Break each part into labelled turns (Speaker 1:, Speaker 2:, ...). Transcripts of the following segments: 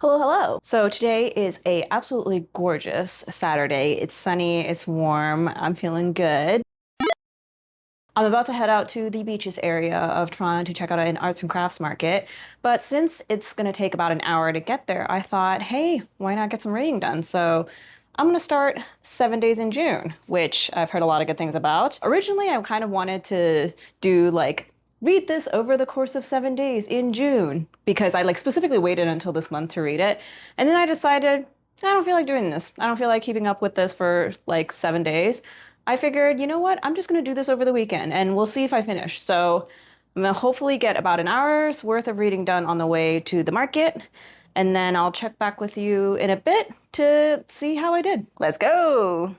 Speaker 1: Hello, hello. So today is a absolutely gorgeous Saturday. It's sunny, it's warm, I'm feeling good. I'm about to head out to the beaches area of Toronto to check out an arts and crafts market. But since it's going to take about an hour to get there, I thought, hey, why not get some reading done? So I'm going to start 7 days in June, which I've heard a lot of good things about. Originally, I kind of wanted to do read this over the course of 7 days in June because I specifically waited until this month to read it. And then I decided, I don't feel like doing this. I don't feel like keeping up with this for like 7 days. I figured, you know what? I'm just going to do this over the weekend and we'll see if I finish. So I'm going to hopefully get about an hour's worth of reading done on the way to the market. And then I'll check back with you in a bit to see how I did. Let's go.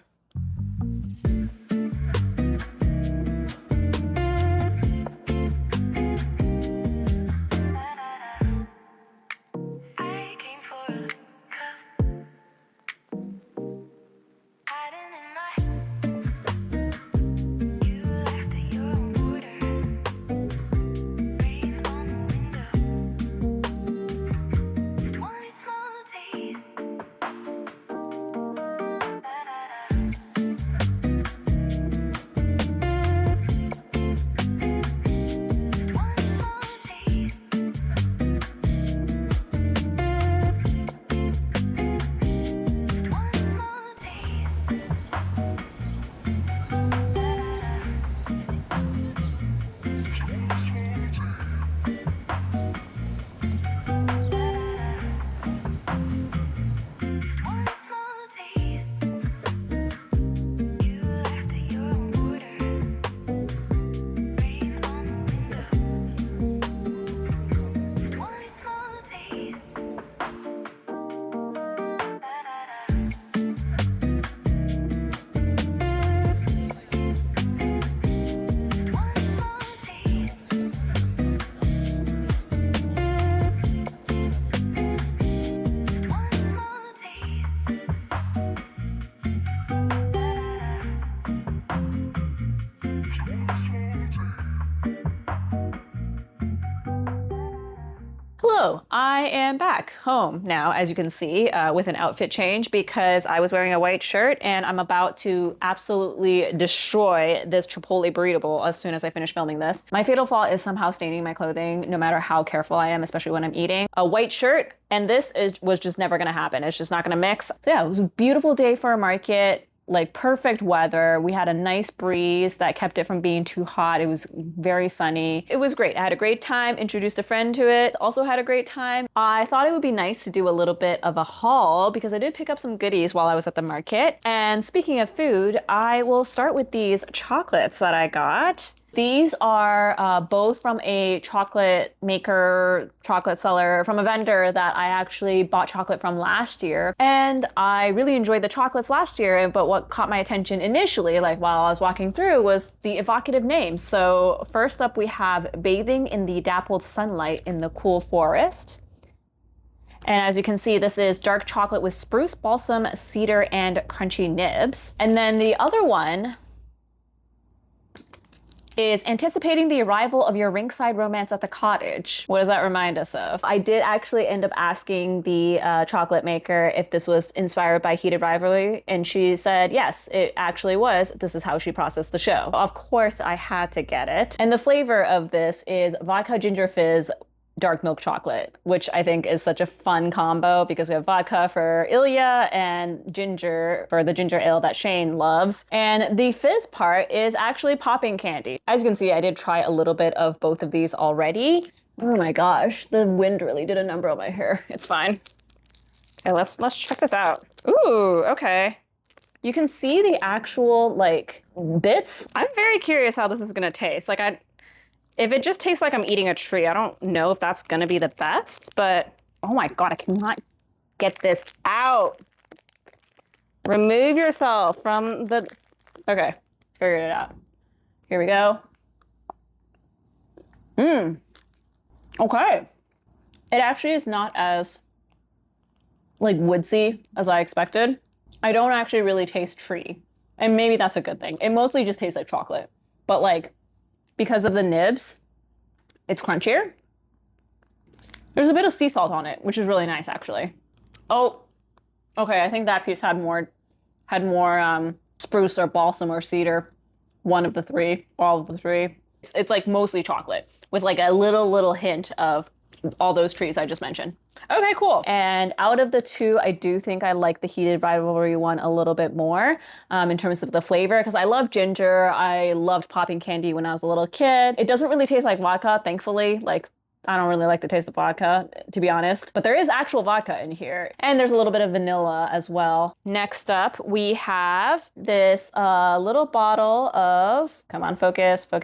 Speaker 1: Hello, I am back home now, as you can see, with an outfit change because I was wearing a white shirt and I'm about to absolutely destroy this Chipotle burrito bowl as soon as I finish filming this. My fatal flaw is somehow staining my clothing, no matter how careful I am, especially when I'm eating. A white shirt and was just never gonna happen. It's just not gonna mix. So yeah, it was a beautiful day for a market. Like perfect weather. We had a nice breeze that kept it from being too hot. It was very sunny. It was great. I had a great time, introduced a friend to it, also had a great time. I thought it would be nice to do a little bit of a haul because I did pick up some goodies while I was at the market. And speaking of food, I will start with these chocolates that I got. These are both from a chocolate maker, chocolate seller, from a vendor that I actually bought chocolate from last year. And I really enjoyed the chocolates last year, but what caught my attention initially, like while I was walking through, was the evocative names. So first up we have Bathing in the Dappled Sunlight in the Cool Forest. And as you can see, this is dark chocolate with spruce, balsam, cedar, and crunchy nibs. And then the other one is Anticipating the Arrival of Your Ringside Romance at the Cottage. What does that remind us of? I did actually end up asking the chocolate maker if this was inspired by Heated Rivalry, and she said yes, it actually was. This is how she processed the show. Of course, I had to get it. And the flavor of this is vodka ginger fizz dark milk chocolate, which I think is such a fun combo because we have vodka for Ilya and ginger for the ginger ale that Shane loves. And the fizz part is actually popping candy. As you can see, I did try a little bit of both of these already. Oh my gosh, the wind really did a number on my hair. It's fine. Okay, let's check this out. Ooh, okay. You can see the actual bits. I'm very curious how this is gonna taste. If it just tastes like I'm eating a tree, I don't know if that's gonna be the best, but oh my God, I cannot get this out. Remove yourself from the, okay, figured it out. Here we go. Okay. It actually is not as woodsy as I expected. I don't actually really taste tree, and maybe that's a good thing. It mostly just tastes like chocolate, but because of the nibs, it's crunchier. There's a bit of sea salt on it, which is really nice actually. Oh, okay, I think that piece had more spruce or balsam or cedar. One of the three, all of the three. It's like mostly chocolate with like a little hint of all those trees I just mentioned. Okay, cool. And out of the two, I do think I like the Heated Rivalry one a little bit more in terms of the flavor because I love ginger. I loved popping candy when I was a little kid. It doesn't really taste like vodka, thankfully. Like I don't really like the taste of vodka, to be honest, but there is actual vodka in here. And there's a little bit of vanilla as well. Next up, we have this little bottle of, come on, focus. Do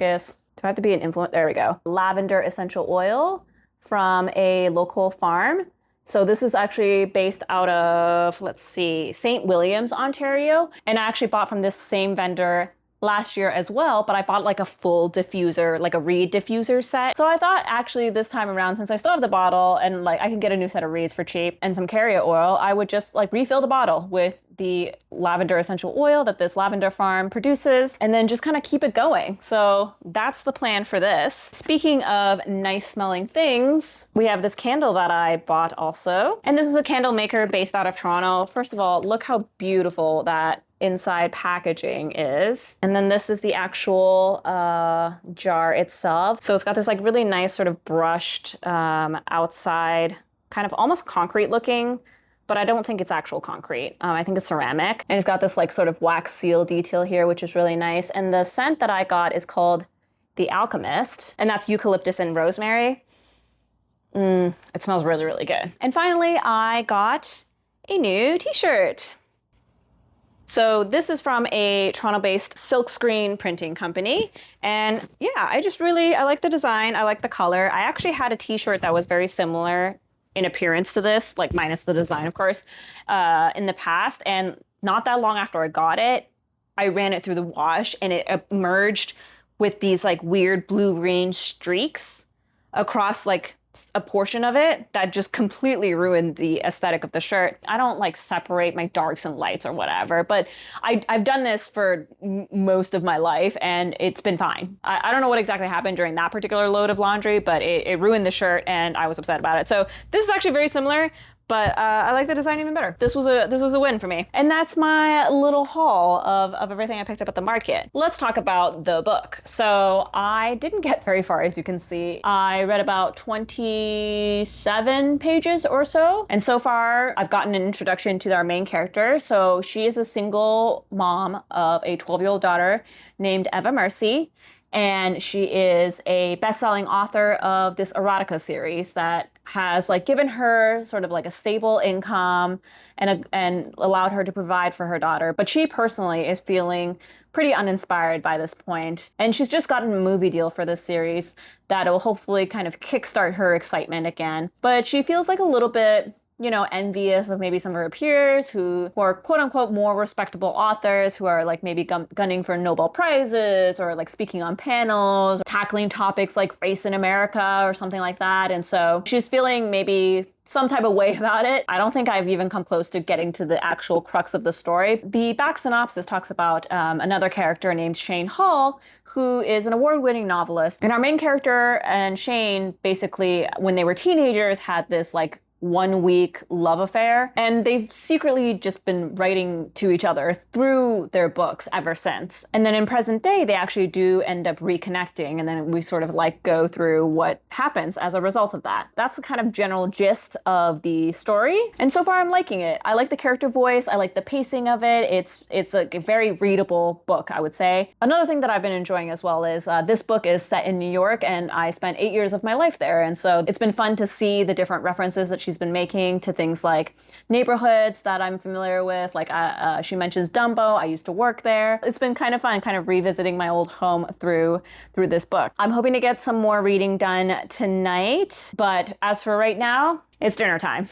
Speaker 1: I have to be an influencer? There we go. Lavender essential oil from a local farm. So this is actually based out of, let's see, St. Williams, Ontario. And I actually bought from this same vendor last year as well, but I bought like a full diffuser, like a reed diffuser set. So I thought actually this time around, since I still have the bottle and like I can get a new set of reeds for cheap and some carrier oil, I would just like refill the bottle with the lavender essential oil that this lavender farm produces and then just kind of keep it going. So that's the plan for this. Speaking of nice smelling things, we have this candle that I bought also. And this is a candle maker based out of Toronto. First of all, look how beautiful that inside packaging is. And then this is the actual jar itself. So it's got this like really nice sort of brushed outside, kind of almost concrete looking, but I don't think it's actual concrete. I think it's ceramic. And it's got this like sort of wax seal detail here, which is really nice. And the scent that I got is called The Alchemist, and that's eucalyptus and rosemary. It smells really, really good. And finally, I got a new t-shirt. So this is from a Toronto-based silkscreen printing company. And yeah, I like the design. I like the color. I actually had a t-shirt that was very similar in appearance to this, like minus the design, of course, in the past. And not that long after I got it, I ran it through the wash and it emerged with these like weird blue-green streaks across like a portion of it that just completely ruined the aesthetic of the shirt. I don't like separate my darks and lights or whatever, but I've done this for most of my life and it's been fine. I don't know what exactly happened during that particular load of laundry, but it ruined the shirt and I was upset about it. So this is actually very similar, but I like the design even better. This was a win for me. And that's my little haul of everything I picked up at the market. Let's talk about the book. So I didn't get very far, as you can see. I read about 27 pages or so. And so far, I've gotten an introduction to our main character. So she is a single mom of a 12-year-old daughter named Eva Mercy. And she is a best-selling author of this erotica series that has like given her sort of like a stable income and allowed her to provide for her daughter. But she personally is feeling pretty uninspired by this point. And she's just gotten a movie deal for this series that will hopefully kind of kickstart her excitement again. But she feels like a little bit, you know, envious of maybe some of her peers who are quote unquote more respectable authors who are like maybe gunning for Nobel Prizes or like speaking on panels, tackling topics like race in America or something like that. And so she's feeling maybe some type of way about it. I don't think I've even come close to getting to the actual crux of the story. The back synopsis talks about another character named Shane Hall, who is an award-winning novelist. And our main character and Shane basically, when they were teenagers, had this like 1 week love affair, and they've secretly just been writing to each other through their books ever since. And then in present day, they actually do end up reconnecting, and then we sort of like go through what happens as a result of that. That's the kind of general gist of the story. And so far I'm liking it. I like the character voice, I like the pacing of it. It's a very readable book, I would say. Another thing that I've been enjoying as well is this book is set in New York, and I spent 8 years of my life there. And so it's been fun to see the different references that she's been making to things like neighborhoods that I'm familiar with. Like she mentions Dumbo. I used to work there. It's been kind of fun kind of revisiting my old home through this book. I'm hoping to get some more reading done tonight, but as for right now, it's dinner time.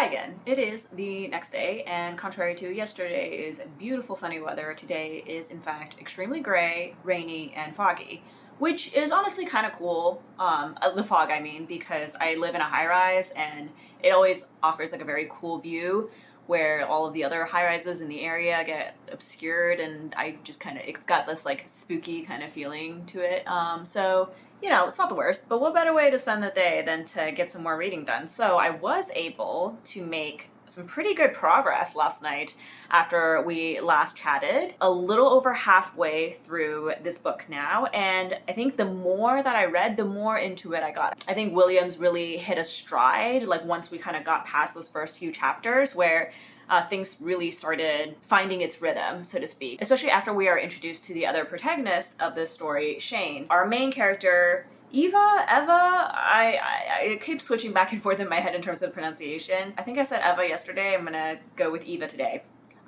Speaker 1: Hi again. It is the next day, and contrary to yesterday's beautiful sunny weather, today is in fact extremely gray, rainy, and foggy, which is honestly kind of cool. The fog, I mean, because I live in a high rise and it always offers like a very cool view where all of the other high rises in the area get obscured, and I just it's got this like spooky kind of feeling to it. So it's not the worst, but what better way to spend the day than to get some more reading done? So I was able to make some pretty good progress last night after we last chatted. A little over halfway through this book now, and I think the more that I read, the more into it I got. I think Williams really hit a stride, like once we kind of got past those first few chapters where things really started finding its rhythm, so to speak, especially after we are introduced to the other protagonist of this story, Shane. Our main character, Eva, I keep switching back and forth in my head in terms of pronunciation. I think I said Eva yesterday. I'm gonna go with Eva today.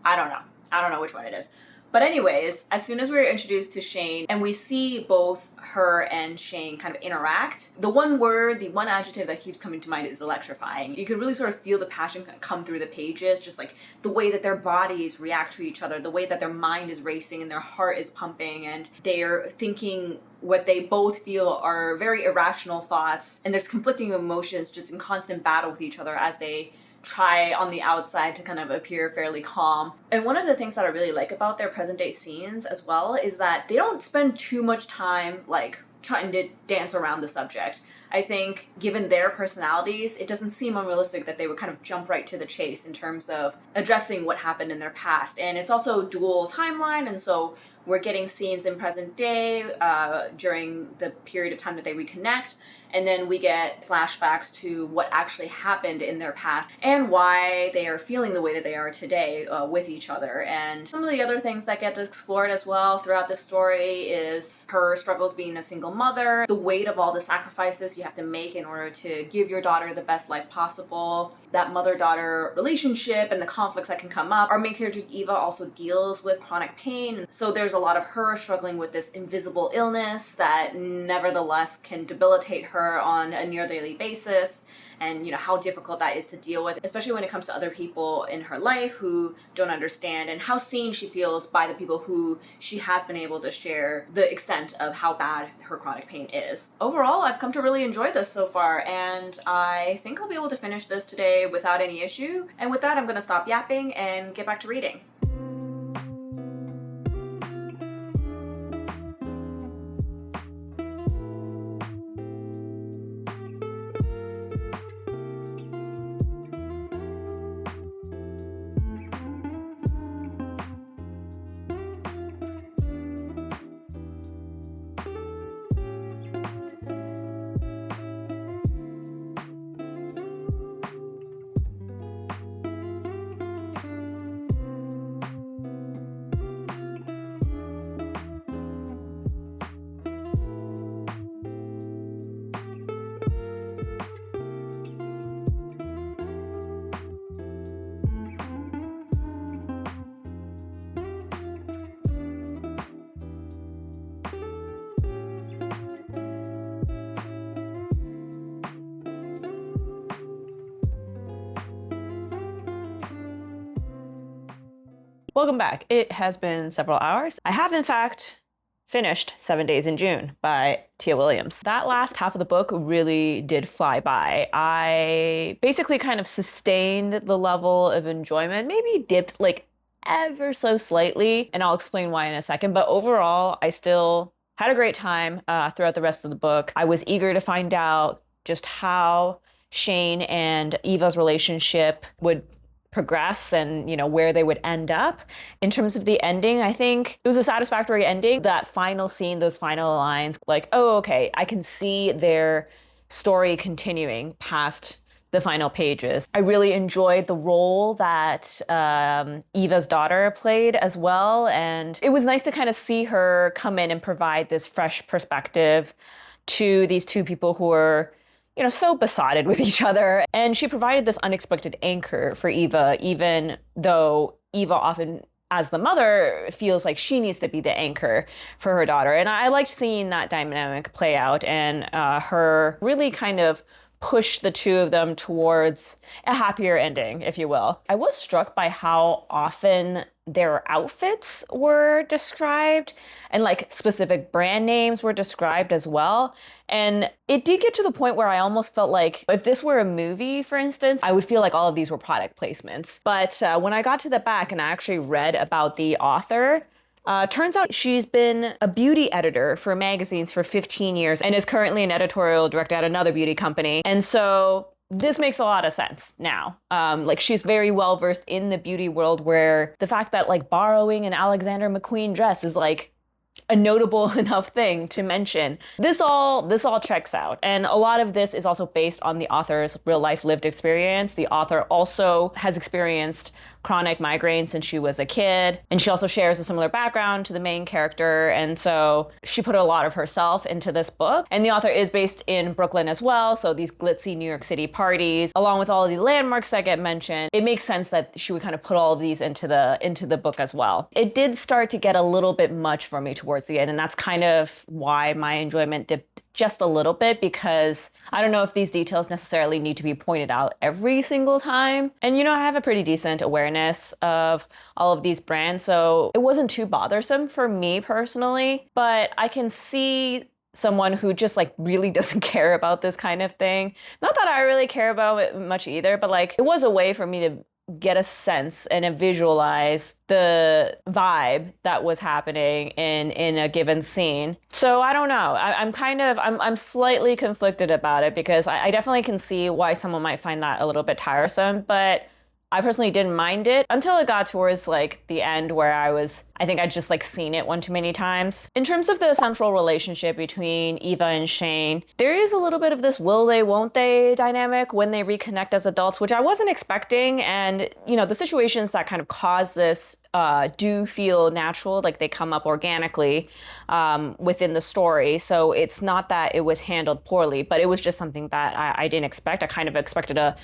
Speaker 1: I don't know which one it is. But anyways, as soon as we were introduced to Shane and we see both her and Shane kind of interact, the one word, the one adjective that keeps coming to mind is electrifying. You can really sort of feel the passion come through the pages, just like the way that their bodies react to each other, the way that their mind is racing and their heart is pumping and they're thinking what they both feel are very irrational thoughts, and there's conflicting emotions just in constant battle with each other as they try on the outside to kind of appear fairly calm. And one of the things that I really like about their present day scenes as well is that they don't spend too much time like trying to dance around the subject. I think given their personalities, it doesn't seem unrealistic that they would kind of jump right to the chase in terms of addressing what happened in their past. And it's also dual timeline, and so we're getting scenes in present day during the period of time that they reconnect, and then we get flashbacks to what actually happened in their past and why they are feeling the way that they are today with each other. And some of the other things that get explored as well throughout the story is her struggles being a single mother, the weight of all the sacrifices you have to make in order to give your daughter the best life possible, that mother-daughter relationship and the conflicts that can come up. Our main character Eva also deals with chronic pain, so there's a lot of her struggling with this invisible illness that nevertheless can debilitate her on a near daily basis, and how difficult that is to deal with, especially when it comes to other people in her life who don't understand, and how seen she feels by the people who she has been able to share the extent of how bad her chronic pain is. Overall, I've come to really enjoy this so far, and I think I'll be able to finish this today without any issue. And with that, I'm going to stop yapping and get back to reading. Welcome back. It has been several hours. I have, in fact, finished 7 Days in June by Tia Williams. That last half of the book really did fly by. I basically kind of sustained the level of enjoyment, maybe dipped like ever so slightly, and I'll explain why in a second. But overall, I still had a great time throughout the rest of the book. I was eager to find out just how Shane and Eva's relationship would progress and where they would end up. In terms of the ending, I think it was a satisfactory ending. That final scene, those final lines, like, oh, okay, I can see their story continuing past the final pages. I really enjoyed the role that Eva's daughter played as well, and it was nice to kind of see her come in and provide this fresh perspective to these two people who are so besotted with each other. And she provided this unexpected anchor for Eva, even though Eva often, as the mother, feels like she needs to be the anchor for her daughter. And I liked seeing that dynamic play out, and her really kind of push the two of them towards a happier ending, if you will. I was struck by how often their outfits were described and like specific brand names were described as well. And it did get to the point where I almost felt like if this were a movie, for instance, I would feel like all of these were product placements. But when I got to the back and I actually read about the author, turns out she's been a beauty editor for magazines for 15 years and is currently an editorial director at another beauty company. And so this makes a lot of sense now. Like she's very well versed in the beauty world, where the fact that like borrowing an Alexander McQueen dress is like a notable enough thing to mention. This all checks out. And a lot of this is also based on the author's real life lived experience. The author also has experienced chronic migraine since she was a kid. And she also shares a similar background to the main character. And so she put a lot of herself into this book. And the author is based in Brooklyn as well. So these glitzy New York City parties, along with all of the landmarks that get mentioned, it makes sense that she would kind of put all of these into the book as well. It did start to get a little bit much for me towards the end. And that's kind of why my enjoyment dipped just a little bit, because I don't know if these details necessarily need to be pointed out every single time. And I have a pretty decent awareness of all of these brands, so it wasn't too bothersome for me personally, but I can see someone who just like really doesn't care about this kind of thing. Not that I really care about it much either, but like it was a way for me to get a sense and visualize the vibe that was happening in a given scene. So I don't know. I'm slightly conflicted about it, because I definitely can see why someone might find that a little bit tiresome, but I personally didn't mind it until it got towards like the end, where I think I'd just like seen it one too many times. In terms of the central relationship between Eva and Shane, there is a little bit of this will they, won't they dynamic when they reconnect as adults, which I wasn't expecting. And, the situations that kind of cause this do feel natural, like they come up organically within the story. So it's not that it was handled poorly, but it was just something that I didn't expect. I kind of expected a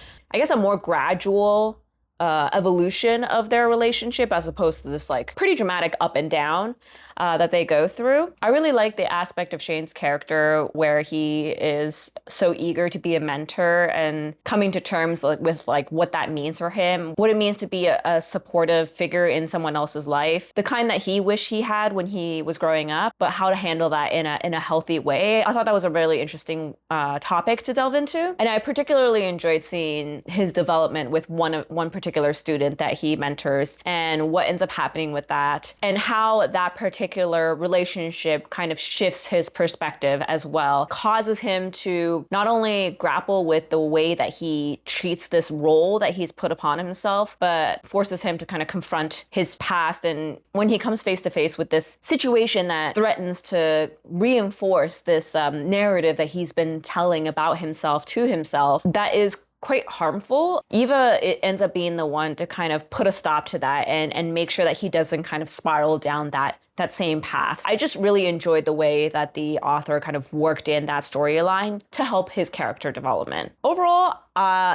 Speaker 1: more gradual evolution of their relationship, as opposed to this like pretty dramatic up and down that they go through. I really like the aspect of Shane's character where he is so eager to be a mentor and coming to terms with what that means for him, what it means to be a supportive figure in someone else's life, the kind that he wished he had when he was growing up, but how to handle that in a healthy way. I thought that was a really interesting topic to delve into, and I particularly enjoyed seeing his development with one particular student that he mentors, and what ends up happening with that, and how that particular relationship kind of shifts his perspective as well, causes him to not only grapple with the way that he treats this role that he's put upon himself, but forces him to kind of confront his past. And when he comes face to face with this situation that threatens to reinforce this narrative that he's been telling about himself to himself, that is quite harmful. Eva, it ends up being the one to kind of put a stop to that and make sure that he doesn't kind of spiral down that same path. I just really enjoyed the way that the author kind of worked in that storyline to help his character development. Overall,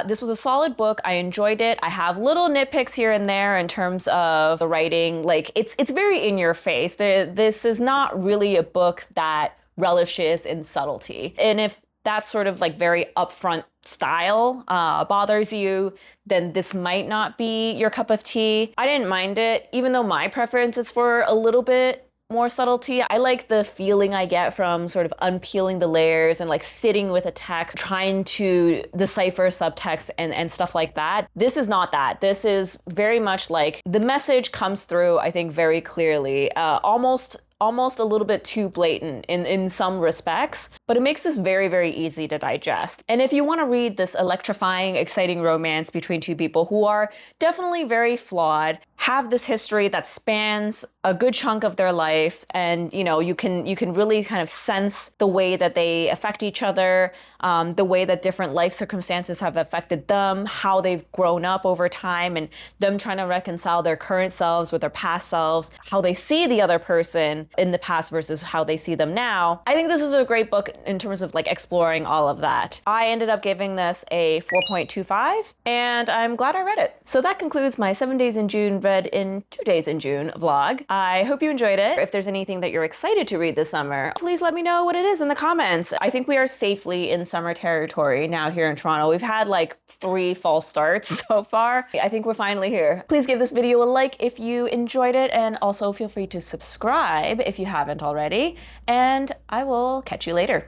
Speaker 1: this was a solid book. I enjoyed it. I have little nitpicks here and there in terms of the writing. Like it's very in your face. This is not really a book that relishes in subtlety. And if that sort of like very upfront style bothers you, then this might not be your cup of tea. I didn't mind it, even though my preference is for a little bit more subtlety. I like the feeling I get from sort of unpeeling the layers and like sitting with a text, trying to decipher subtext and stuff like that. This is not that. This is very much like the message comes through, I think, very clearly, almost a little bit too blatant in some respects, but it makes this very, very easy to digest. And if you want to read this electrifying, exciting romance between two people who are definitely very flawed, have this history that spans a good chunk of their life, and you can really kind of sense the way that they affect each other, the way that different life circumstances have affected them, how they've grown up over time, and them trying to reconcile their current selves with their past selves, how they see the other person in the past versus how they see them now. I think this is a great book it in terms of like exploring all of that. I ended up giving this a 4.25, and I'm glad I read it. So that concludes my 7 days in June read in 2 days in June vlog. I hope you enjoyed it. If there's anything that you're excited to read this summer, please let me know what it is in the comments. I think we are safely in summer territory now here in Toronto. We've had like 3 false starts so far. I think we're finally here. Please give this video a like if you enjoyed it, and also feel free to subscribe if you haven't already, and I will catch you later.